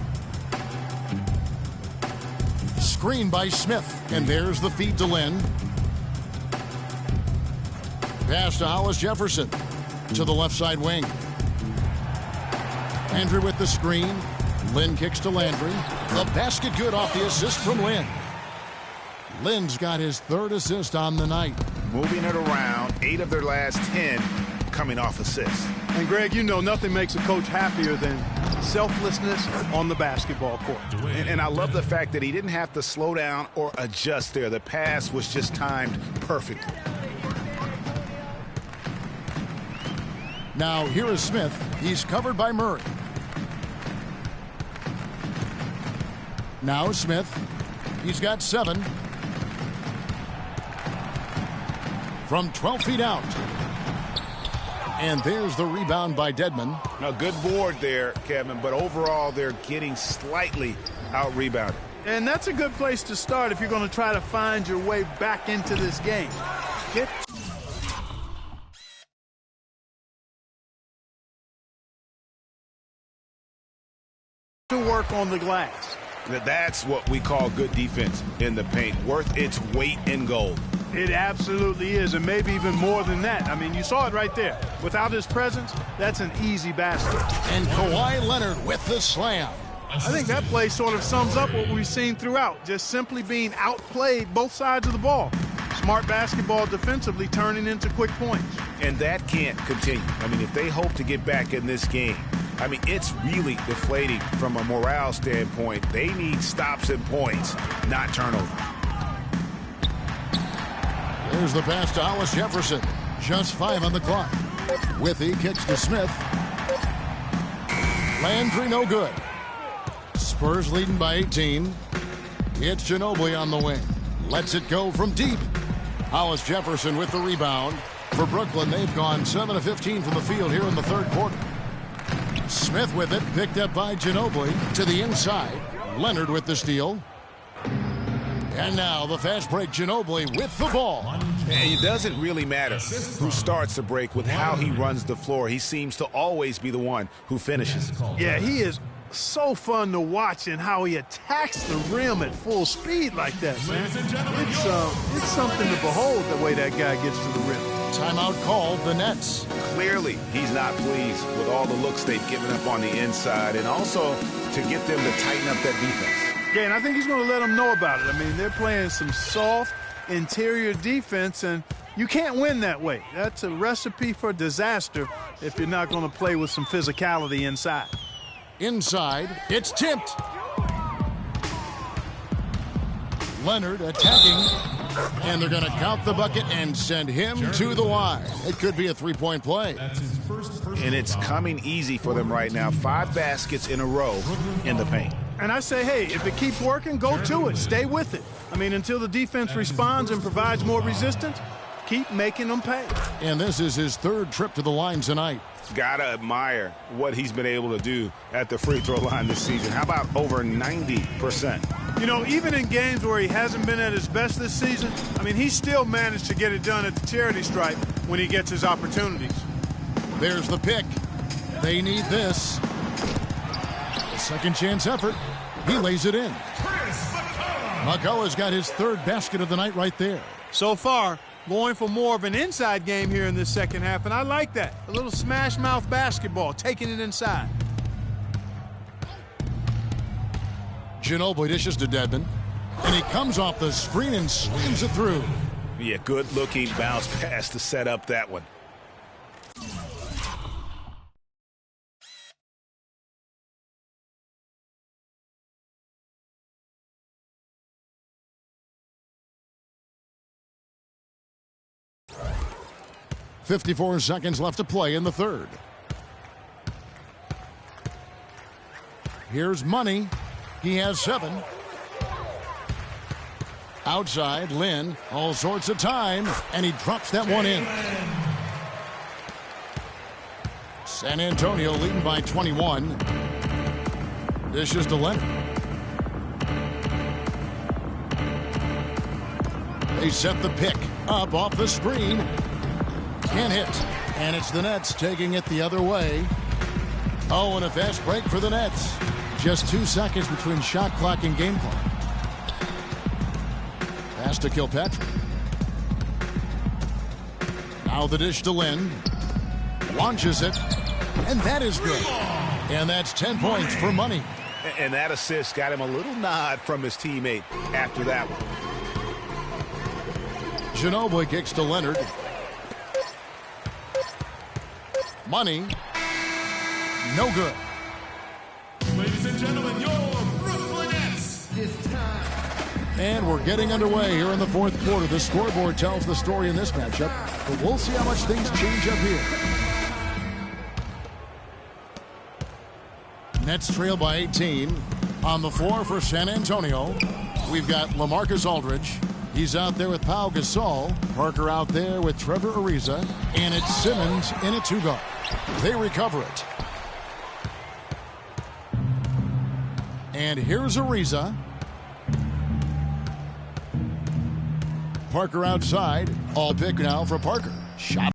Screen by Smith, and there's the feed to Lynn. Pass to Hollis Jefferson to the left side wing. Landry with the screen. Lynn kicks to Landry. The basket good off the assist from Lynn. Lynn's got his 3rd assist on the night.
Moving it around, 8 of their last 10 coming off assists.
And Greg, you know nothing makes a coach happier than selflessness on the basketball court.
And I love the fact that he didn't have to slow down or adjust there. The pass was just timed perfectly.
Now here is Smith. He's covered by Murray. Now Smith. He's got 7. From 12 feet out. And there's the rebound by Dedmon.
A good board there, Kevin, but overall they're getting slightly out-rebounded.
And that's a good place to start if you're going to try to find your way back into this game. Get to work on the glass.
That's what we call good defense in the paint, worth its weight in gold.
It absolutely is, and maybe even more than that. I mean, you saw it right there. Without his presence, that's an easy basket.
And Kawhi Leonard with the slam.
I think that play sort of sums up what we've seen throughout, just simply being outplayed both sides of the ball. Smart basketball defensively turning into quick points.
And that can't continue. I mean, if they hope to get back in this game, I mean, it's really deflating from a morale standpoint. They need stops and points, not turnover.
There's the pass to Hollis Jefferson. Just 5 on the clock. Withy kicks to Smith. Landry no good. Spurs leading by 18. It's Ginobili on the wing. Lets it go from deep. Hollis Jefferson with the rebound. For Brooklyn, they've gone 7 of 15 from the field here in the third quarter. Smith with it, picked up by Ginobili to the inside. Leonard with the steal. And now the fast break, Ginobili with the ball.
And it doesn't really matter who starts the break with how he runs the floor. He seems to always be the one who finishes.
Yeah, he is so fun to watch and how he attacks the rim at full speed like that, man. It's something to behold the way that guy gets to the rim.
Timeout called, the Nets.
Clearly, he's not pleased with all the looks they've given up on the inside, and also to get them to tighten up that defense.
Yeah, and I think he's going to let them know about it. I mean, they're playing some soft interior defense, and you can't win that way. That's a recipe for disaster if you're not going to play with some physicality inside.
Inside, it's tipped. Leonard attacking. And they're going to count the bucket and send him to the line. It could be a three-point play.
And it's coming easy for them right now. 5 baskets in a row in the paint.
And I say, hey, if it keeps working, go to it. Stay with it. I mean, until the defense responds and provides more resistance, keep making them pay.
And this is his 3rd trip to the line tonight.
Gotta admire what he's been able to do at the free throw line this season. How about over 90%?
You know, even in games where he hasn't been at his best this season, I mean, he still managed to get it done at the charity stripe when he gets his opportunities.
There's the pick. They need this. A second chance effort. He lays it in. McCullough's got his 3rd basket of the night right there.
So far, going for more of an inside game here in this second half, and I like that. A little smash mouth basketball, taking it inside.
Ginobili dishes to Dedmon, and he comes off the screen and slams it through.
Yeah, good-looking bounce pass to set up that one.
.54 seconds left to play in the 3rd. Here's Money. He has 7. Outside, Lynn, all sorts of time, and he drops that one in. San Antonio leading by 21. Dishes to Leonard. They set the pick up off the screen. Can't hit. And it's the Nets taking it the other way. Oh, and a fast break for the Nets. Just 2 seconds between shot clock and game clock. Pass to Kilpatrick. Now the dish to Lynn. Launches it. And that is good. And that's 10 points for Money.
And that assist got him a little nod from his teammate after that one.
Ginobili kicks to Leonard. Money. No good.
Ladies and gentlemen, your Brooklyn Nets. It's time.
And we're getting underway here in the 4th quarter. The scoreboard tells the story in this matchup, but we'll see how much things change up here. Nets trail by 18. On the floor for San Antonio, we've got LaMarcus Aldridge. He's out there with Pau Gasol. Parker out there with Trevor Ariza. And it's Simmons in a 2-guard. They recover it. And here's Ariza. Parker outside. All pick now for Parker. Shot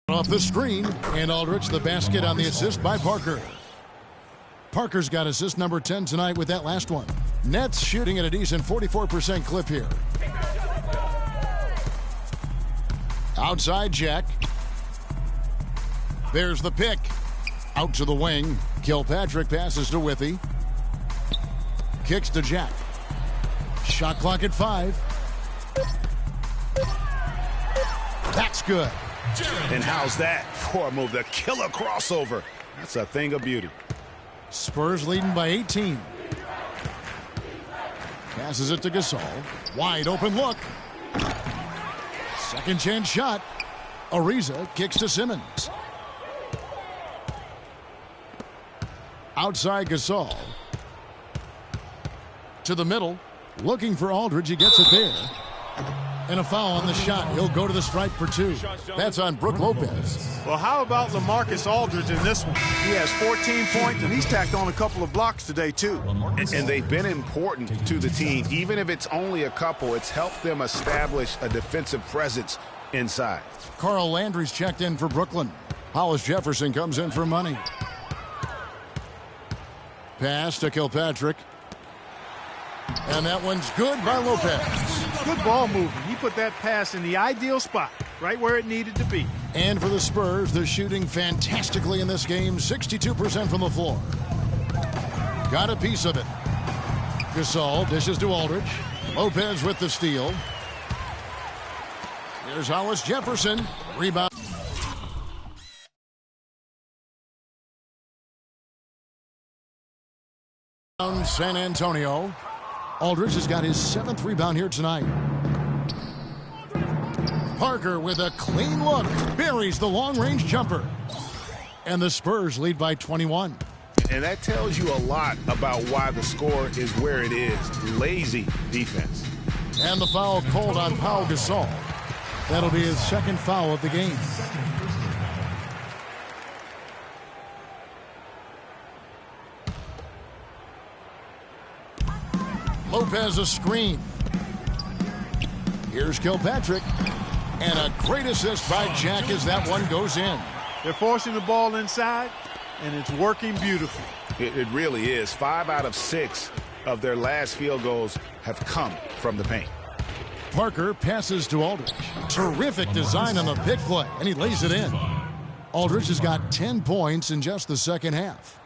off the screen. And Aldridge the basket on the assist by Parker. Parker's got assist number 10 tonight with that last one. Nets shooting at a decent 44% clip here. Outside Jack. There's the pick. Out to the wing. Kilpatrick passes to Withy. Kicks to Jack. Shot clock at 5. That's good.
And how's that for a move? The killer crossover. That's a thing of beauty.
Spurs leading by 18. Passes it to Gasol. Wide open look. Second chance shot. Ariza kicks to Simmons. Outside Gasol. To the middle. Looking for Aldridge. He gets it there. And a foul on the shot. He'll go to the stripe for 2. That's on Brook Lopez.
Well, how about LaMarcus Aldridge in this one? He has 14 points, and he's tacked on a couple of blocks today, too.
And they've been important to the team. Even if it's only a couple, it's helped them establish a defensive presence inside.
Carl Landry's checked in for Brooklyn. Hollis Jefferson comes in for Money. Pass to Kilpatrick. And that one's good by Lopez.
Good ball movement. He put that pass in the ideal spot, right where it needed to be.
And for the Spurs, they're shooting fantastically in this game, 62% from the floor. Got a piece of it. Gasol dishes to Aldridge. Lopez with the steal. Here's Hollis Jefferson. Rebound. San Antonio. Aldridge has got his 7th rebound here tonight. Parker with a clean look. Buries the long-range jumper. And the Spurs lead by 21.
And that tells you a lot about why the score is where it is. Lazy defense.
And the foul called on Pau Gasol. That'll be his second foul of the game. Lopez a screen. Here's Kilpatrick. And a great assist by Jack as that one goes in.
They're forcing the ball inside, and it's working beautifully.
It really is. 5 out of 6 of their last field goals have come from the paint.
Parker passes to Aldridge. Terrific design on the pick play, and he lays it in. Aldridge has got 10 points in just the second half.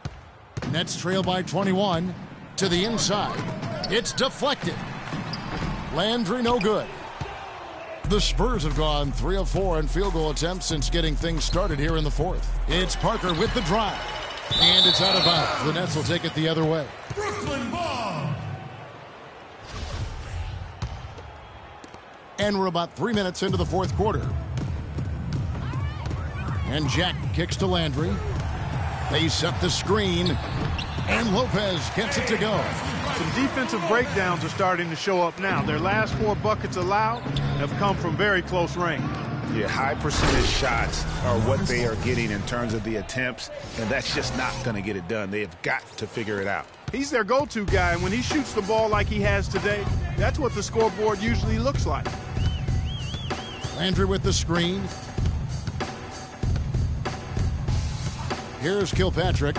Nets trail by 21 to the inside. It's deflected. Landry no good. The Spurs have gone 3 of 4 in field goal attempts since getting things started here in the fourth. It's Parker with the drive. And it's out of bounds. The Nets will take it the other way.
Brooklyn ball.
And we're about 3 minutes into the fourth quarter. And Jack kicks to Landry. They set the screen. And Lopez gets it to go.
Some defensive breakdowns are starting to show up now. Their last 4 buckets allowed have come from very close range.
Yeah, high percentage shots are what they are getting in terms of the attempts, and that's just not going to get it done. They have got to figure it out.
He's their go-to guy, and when he shoots the ball like he has today, that's what the scoreboard usually looks like.
Landry with the screen. Here's Kilpatrick.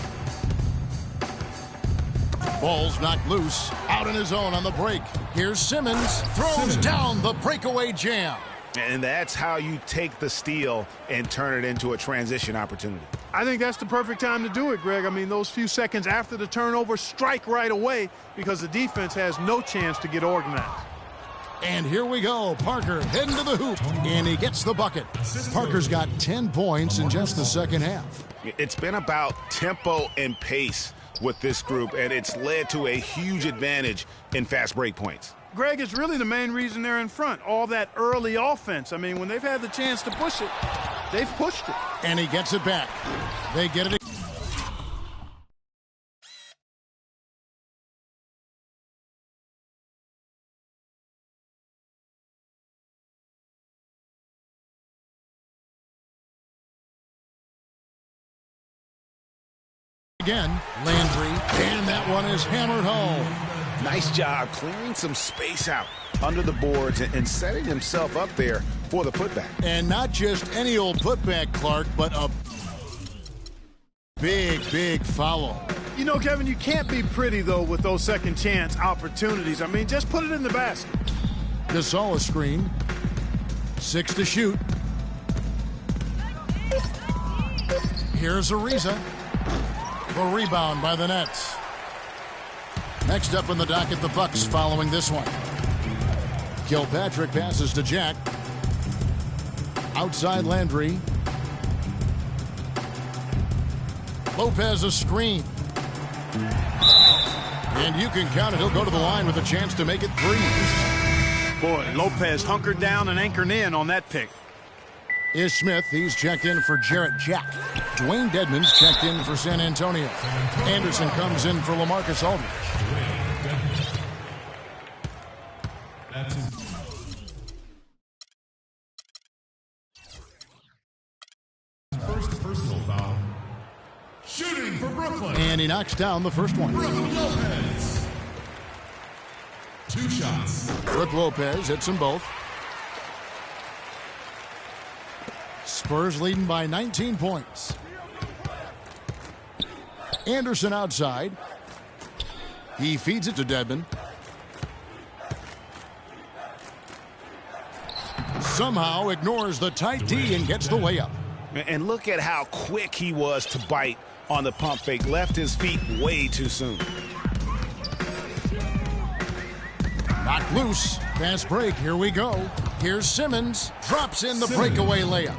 Ball's knocked loose. Out on his own on the break. Here's Simmons. Throws down the breakaway jam.
And that's how you take the steal and turn it into a transition opportunity.
I think that's the perfect time to do it, Greg. I mean, those few seconds after the turnover, strike right away because the defense has no chance to get organized.
And here we go. Parker heading to the hoop, and he gets the bucket. Parker's got 10 points in just the second half.
It's been about tempo and pace with this group, and it's led to a huge advantage in fast break points.
Greg, it's really the main reason they're in front. All that early offense. I mean, when they've had the chance to push it, they've pushed it.
And he gets it back. They get it. Again, Landry, and that one is hammered home.
Nice job clearing some space out under the boards and setting himself up there for the putback.
And not just any old putback, Clark, but a big foul.
You know, Kevin, you can't be pretty, though, with those second chance opportunities. I mean, just put it in the basket.
Gasol a screen. 6 to shoot. Here's Ariza. The rebound by the Nets. Next up on the docket, the Bucks following this one. Kilpatrick passes to Jack. Outside Landry. Lopez a screen. And you can count it. He'll go to the line with a chance to make it 3.
Boy, Lopez hunkered down and anchored in on that pick.
Is Smith. He's checked in for Jarrett Jack. Dwayne Dedmon's checked in for San Antonio. Anderson comes in for LaMarcus Aldridge.
First personal foul. Shooting for Brooklyn.
And he knocks down the first one.
Brook Lopez. 2 shots.
Brook Lopez hits them both. Spurs leading by 19 points. Anderson outside. He feeds it to Dedmon. Somehow ignores the tight D and gets the layup.
And look at how quick he was to bite on the pump fake. Left his feet way too soon.
Knocked loose. Fast break. Here we go. Here's Simmons. Drops in the breakaway layup.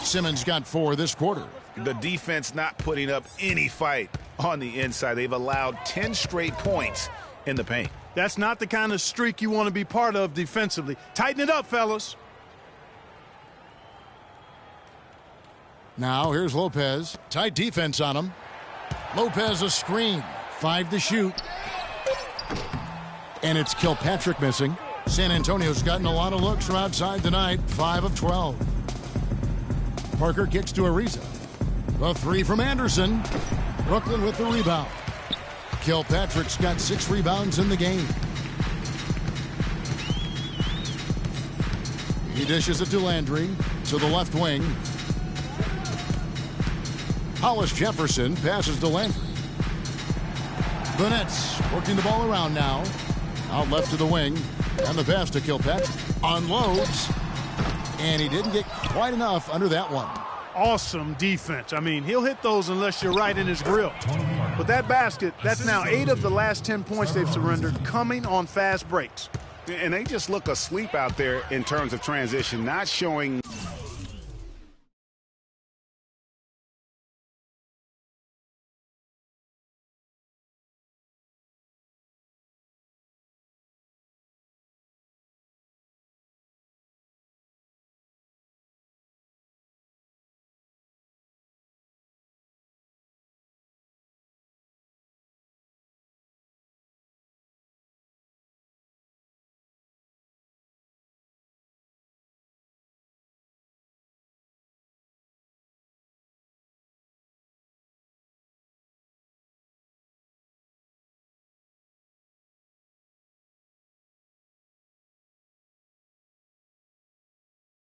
Simmons got 4 this quarter.
The defense not putting up any fight on the inside. They've allowed 10 straight points in the paint.
That's not the kind of streak you want to be part of defensively. Tighten it up, fellas.
Now here's Lopez. Tight defense on him. Lopez a screen. 5 to shoot. And it's Kilpatrick missing. San Antonio's gotten a lot of looks from outside tonight. 5 of 12. Parker kicks to Ariza. The 3 from Anderson. Brooklyn with the rebound. Kilpatrick's got 6 rebounds in the game. He dishes it to Landry. To the left wing. Hollis Jefferson passes to Landry. The Nets working the ball around now. Out left to the wing. And the pass to Kilpatrick. Unloads. And he didn't get quite enough under that one.
Awesome defense. I mean, he'll hit those unless you're right in his grill. But that basket, that's now 8 of the last 10 points they've surrendered coming on fast breaks.
And they just look asleep out there in terms of transition, not showing.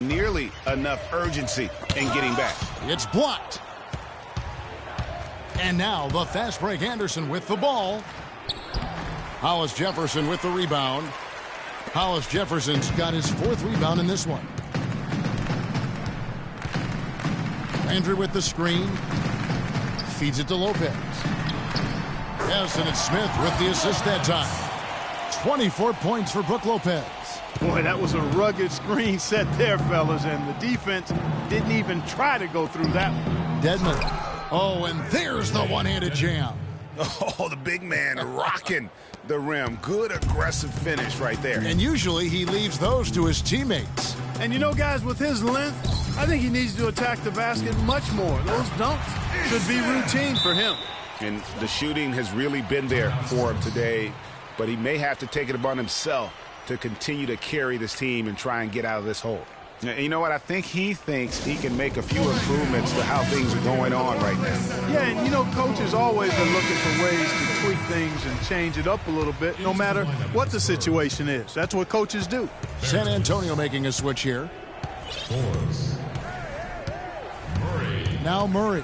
Nearly enough urgency in getting back.
It's blocked. And now the fast break. Anderson with the ball. Hollis Jefferson with the rebound. Hollis Jefferson's got his 4th rebound in this one. Landry with the screen. Feeds it to Lopez. Yes, and it's Smith with the assist that time. 24 points for Brook Lopez.
Boy, that was a rugged screen set there, fellas, and the defense didn't even try to go through that one.
Dedmon. Oh, and there's the one-handed jam.
Oh, the big man rocking the rim. Good aggressive finish right there.
And usually he leaves those to his teammates.
And you know, guys, with his length, I think he needs to attack the basket much more. Those dunks should be routine for him.
And the shooting has really been there for him today, but he may have to take it upon himself to continue to carry this team and try and get out of this hole. And you know what? I think he thinks he can make a few improvements to how things are going on right now.
Yeah, and you know, coaches always are looking for ways to tweak things and change it up a little bit, no matter what the situation is. That's what coaches do.
San Antonio making a switch here. Now Murray.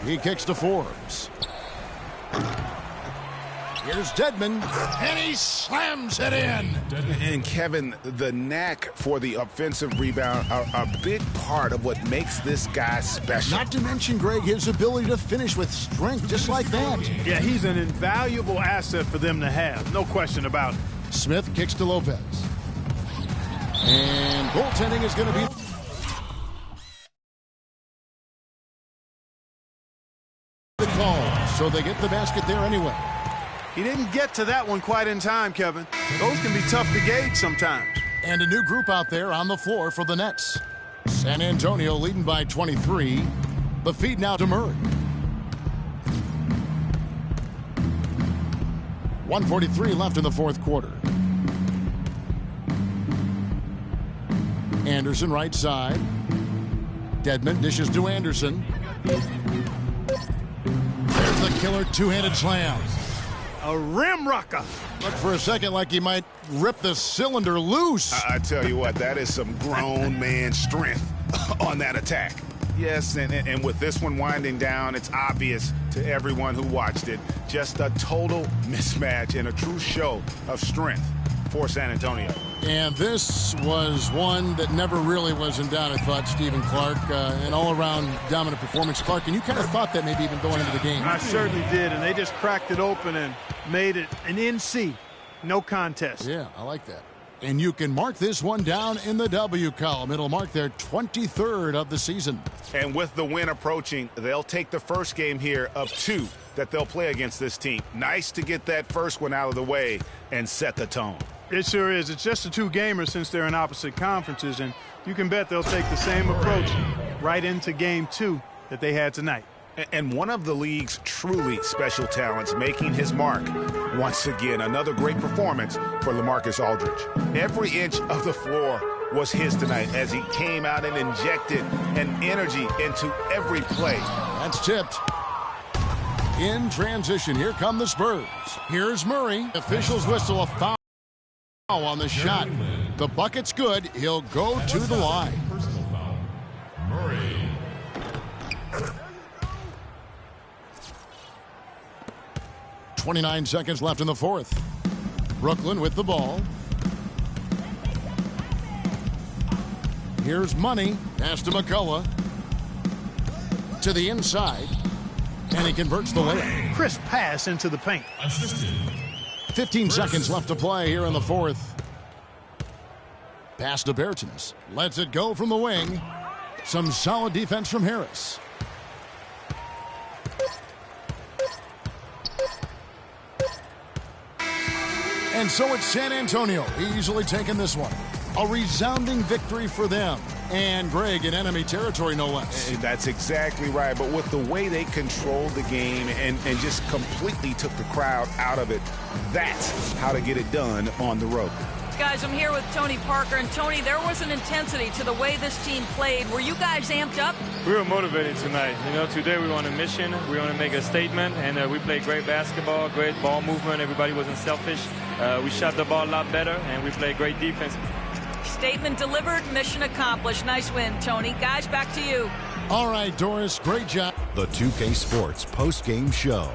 He kicks to Forbes. Here's Dedmon, and he slams it in.
And Kevin, the knack for the offensive rebound are a big part of what makes this guy special.
Not to mention, Greg, his ability to finish with strength just like that.
Yeah, he's an invaluable asset for them to have. No question about it.
Smith kicks to Lopez. And goaltending is going to be... the call, so they get the basket there anyway.
He didn't get to that one quite in time, Kevin. Those can be tough to gauge sometimes.
And a new group out there on the floor for the Nets. San Antonio leading by 23. The feed now to Murray. 1:43 left in the 4th quarter. Anderson right side. Dedmon dishes to Anderson. There's the killer 2-handed slam.
A rim rocker.
Looked for a second like he might rip the cylinder loose.
I tell you what, that is some grown man strength on that attack. Yes, and with this one winding down, it's obvious to everyone who watched it. Just a total mismatch and a true show of strength for San Antonio.
And this was one that never really was in doubt, I thought, Stephen Clark. An all-around dominant performance. Clark, and you kind of thought that maybe even going into the game.
I certainly did, and they just cracked it open and made it an NC. No contest.
Yeah, I like that. And you can mark this one down in the W column. It'll mark their 23rd of the season.
And with the win approaching, they'll take the first game here of 2 that they'll play against this team. Nice to get that first one out of the way and set the tone.
It sure is. It's just a two-gamer since they're in opposite conferences, and you can bet they'll take the same approach right into game 2 that they had tonight.
And one of the league's truly special talents making his mark. Once again, another great performance for LaMarcus Aldridge. Every inch of the floor was his tonight as he came out and injected an energy into every play.
That's tipped. In transition, here come the Spurs. Here's Murray. Officials whistle a foul on the shot. The bucket's good. He'll go to the line.
Personal foul. Murray.
.29 seconds left in the fourth. Brooklyn with the ball. Here's Money. Pass to McCullough. To the inside. And he converts the layup.
Crisp pass into the paint.
Assisted.
15 seconds left to play here in the fourth. Pass to Bertans. Lets it go from the wing. Some solid defense from Harris. And so it's San Antonio easily taking this one. A resounding victory for them. And Greg in enemy territory, no less.
That's exactly right. But with the way they controlled the game and just completely took the crowd out of it, that's how to get it done on the road.
Guys, I'm here with Tony Parker. And Tony, there was an intensity to the way this team played. Were you guys amped up?
We were motivated tonight. You know, today we were on a mission. We want to make a statement, and we played great basketball, great ball movement. Everybody wasn't selfish. We shot the ball a lot better, and we played great defense.
Statement delivered, mission accomplished. Nice win, Tony. Guys, back to you.
All right, Doris, great job.
The 2K Sports post-game show.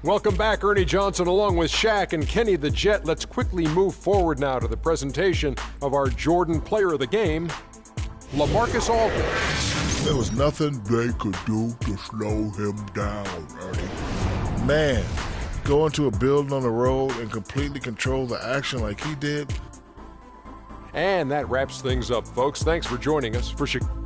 Welcome back, Ernie Johnson, along with Shaq and Kenny the Jet. Let's quickly move forward now to the presentation of our Jordan Player of the Game, LaMarcus Aldridge.
There was nothing they could do to slow him down, Ernie. Man, go into a building on the road and completely control the action like he did.
And that wraps things up, folks. Thanks for joining us. For Chicago.